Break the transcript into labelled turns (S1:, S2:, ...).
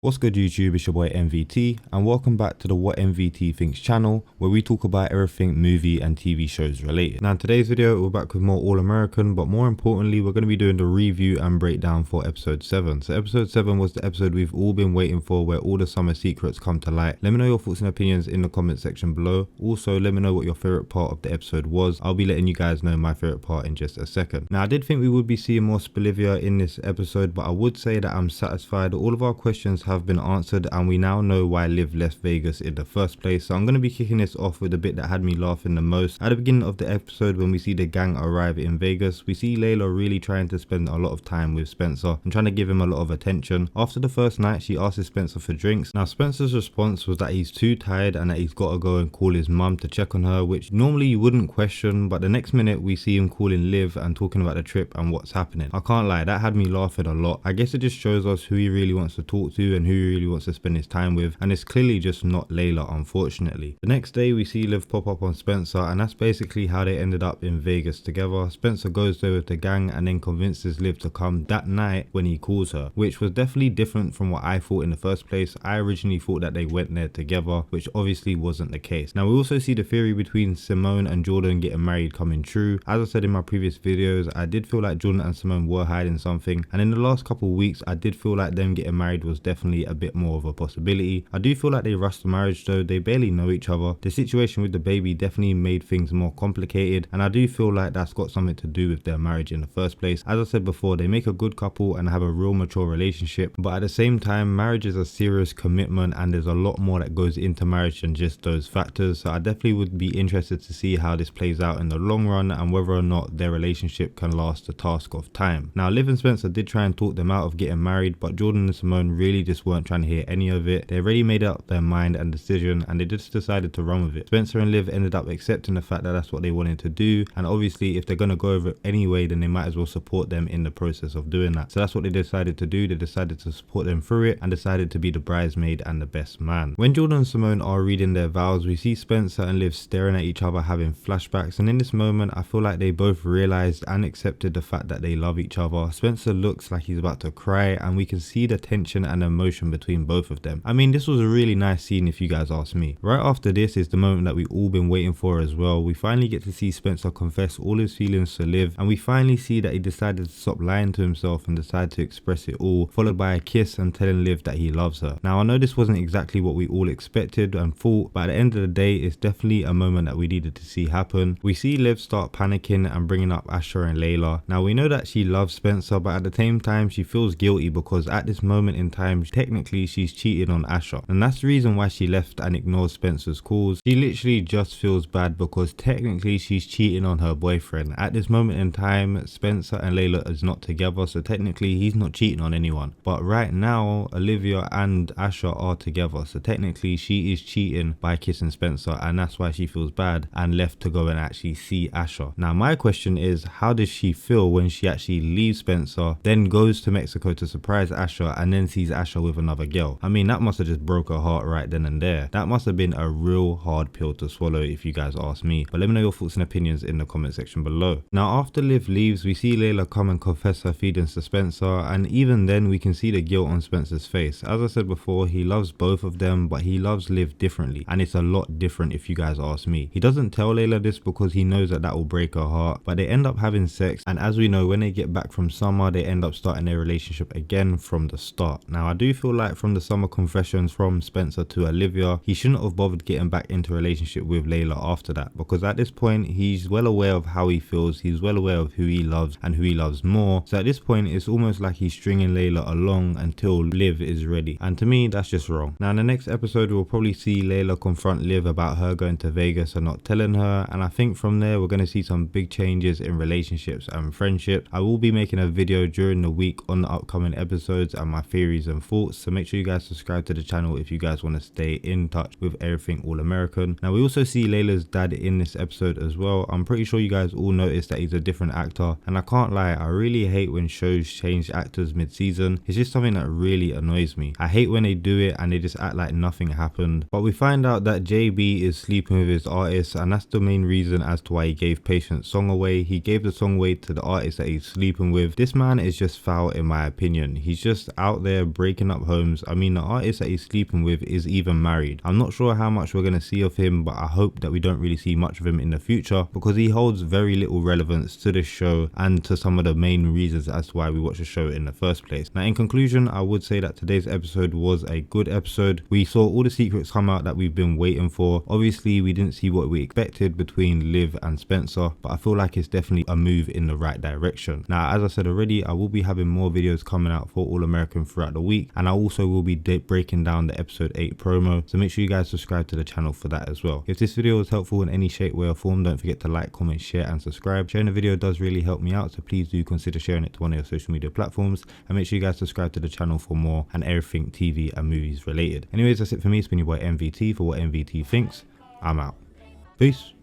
S1: What's good YouTube, it's your boy MVT and welcome back to the What MVT Thinks channel, where we talk about everything movie and TV shows related. Now in today's video we're back with more All American, but more importantly we're going to be doing the review and breakdown for episode 7. So episode 7 was the episode we've all been waiting for, where all the summer secrets come to light. Let me know your thoughts and opinions in the comment section below. Also let me know what your favorite part of the episode was. I'll be letting you guys know my favorite part in just a second. Now I did think we would be seeing more Spelivia in this episode, but I would say that I'm satisfied. All of our questions have been answered and we now know why Liv left Vegas in the first place. So I'm going to be kicking this off with the bit that had me laughing the most. At the beginning of the episode, when we see the gang arrive in Vegas, we see Layla really trying to spend a lot of time with Spencer and trying to give him a lot of attention. After the first night, she asks Spencer for drinks. Now Spencer's response was that he's too tired and that he's got to go and call his mum to check on her, which normally you wouldn't question, but the next minute we see him calling Liv and talking about the trip and what's happening. I can't lie, that had me laughing a lot. I guess it just shows us who he really wants to talk to and who he really wants to spend his time with, and it's clearly just not Layla, unfortunately. The next day we see Liv pop up on Spencer, and that's basically how they ended up in Vegas together. Spencer goes there with the gang and then convinces Liv to come that night when he calls her, which was definitely different from what I thought in the first place. I originally thought that they went there together, which obviously wasn't the case. Now we also see the theory between Simone and Jordan getting married coming true. As I said in my previous videos, I did feel like Jordan and Simone were hiding something, and in the last couple of weeks I did feel like them getting married was definitely a bit more of a possibility. I do feel like they rushed the marriage though. They barely know each other. The situation with the baby definitely made things more complicated, and I do feel like that's got something to do with their marriage in the first place. As I said before, they make a good couple and have a real mature relationship, but at the same time marriage is a serious commitment and there's a lot more that goes into marriage than just those factors. So I definitely would be interested to see how this plays out in the long run and whether or not their relationship can last the task of time. Now Liv and Spencer did try and talk them out of getting married, but Jordan and Simone really just weren't trying to hear any of it. They already made up their mind and decision and they just decided to run with it. Spencer and Liv ended up accepting the fact that that's what they wanted to do, and obviously if they're going to go over it anyway, then they might as well support them in the process of doing that. So that's what they decided to do. They decided to support them through it and decided to be the bridesmaid and the best man. When Jordan and Simone are reading their vows, we see Spencer and Liv staring at each other having flashbacks, and in this moment I feel like they both realized and accepted the fact that they love each other. Spencer looks like he's about to cry and we can see the tension and emotion between both of them. I mean, this was a really nice scene if you guys ask me. Right after this is the moment that we've all been waiting for as well. We finally get to see Spencer confess all his feelings to Liv, and we finally see that he decided to stop lying to himself and decide to express it all, followed by a kiss and telling Liv that he loves her. Now I know this wasn't exactly what we all expected and thought, but at the end of the day it's definitely a moment that we needed to see happen. We see Liv start panicking and bringing up Asher and Layla. Now we know that she loves Spencer, but at the same time she feels guilty because at this moment in time technically she's cheated on Asher, and that's the reason why she left and ignored Spencer's calls. She literally just feels bad because technically she's cheating on her boyfriend. At this moment in time Spencer and Layla is not together, so technically he's not cheating on anyone, but right now Olivia and Asher are together, so technically she is cheating by kissing Spencer, and that's why she feels bad and left to go and actually see Asher. Now my question is, how does she feel when she actually leaves Spencer, then goes to Mexico to surprise Asher, and then sees Asher with another girl? I mean, that must have just broke her heart right then and there. That must have been a real hard pill to swallow if you guys ask me, but let me know your thoughts and opinions in the comment section below. Now after Liv leaves, we see Layla come and confess her feelings to Spencer, and even then we can see the guilt on Spencer's face. As I said before, he loves both of them, but he loves Liv differently, and it's a lot different if you guys ask me. He doesn't tell Layla this because he knows that that will break her heart, but they end up having sex, and as we know, when they get back from summer they end up starting their relationship again from the start. Now I do feel like from the summer confessions from Spencer to Olivia, he shouldn't have bothered getting back into a relationship with Layla after that, because at this point he's well aware of how he feels, he's well aware of who he loves and who he loves more. So at this point it's almost like he's stringing Layla along until Liv is ready, and to me that's just wrong. Now in the next episode we'll probably see Layla confront Liv about her going to Vegas and not telling her, and I think from there we're going to see some big changes in relationships and friendships. I will be making a video during the week on the upcoming episodes and my theories and thoughts. thoughts. So make sure you guys subscribe to the channel if you guys want to stay in touch with everything All American. Now we also see Layla's dad in this episode as well. I'm pretty sure you guys all noticed that he's a different actor, and I can't lie, I really hate when shows change actors mid-season. It's just something that really annoys me. I hate when they do it and they just act like nothing happened. But we find out that JB is sleeping with his artist, and that's the main reason as to why he gave Patient's song away. He gave the song away to the artist that he's sleeping with. This man is just foul in my opinion. He's just out there breaking up homes. I mean, the artist that he's sleeping with is even married. I'm not sure how much we're going to see of him, but I hope that we don't really see much of him in the future, because he holds very little relevance to this show and to some of the main reasons as to why we watch the show in the first place. Now in conclusion, I would say that today's episode was a good episode. We saw all the secrets come out that we've been waiting for. Obviously we didn't see what we expected between Liv and Spencer, but I feel like it's definitely a move in the right direction. Now as I said already, I will be having more videos coming out for All American throughout the week, and I also will be breaking down the episode 8 promo, so make sure you guys subscribe to the channel for that as well. If this video was helpful in any shape, way or form, don't forget to like, comment, share and subscribe. Sharing the video does really help me out, so please do consider sharing it to one of your social media platforms, and make sure you guys subscribe to the channel for more and everything TV and movies related. Anyways, that's it for me. It's been your boy MVT for What MVT Thinks. I'm out. Peace.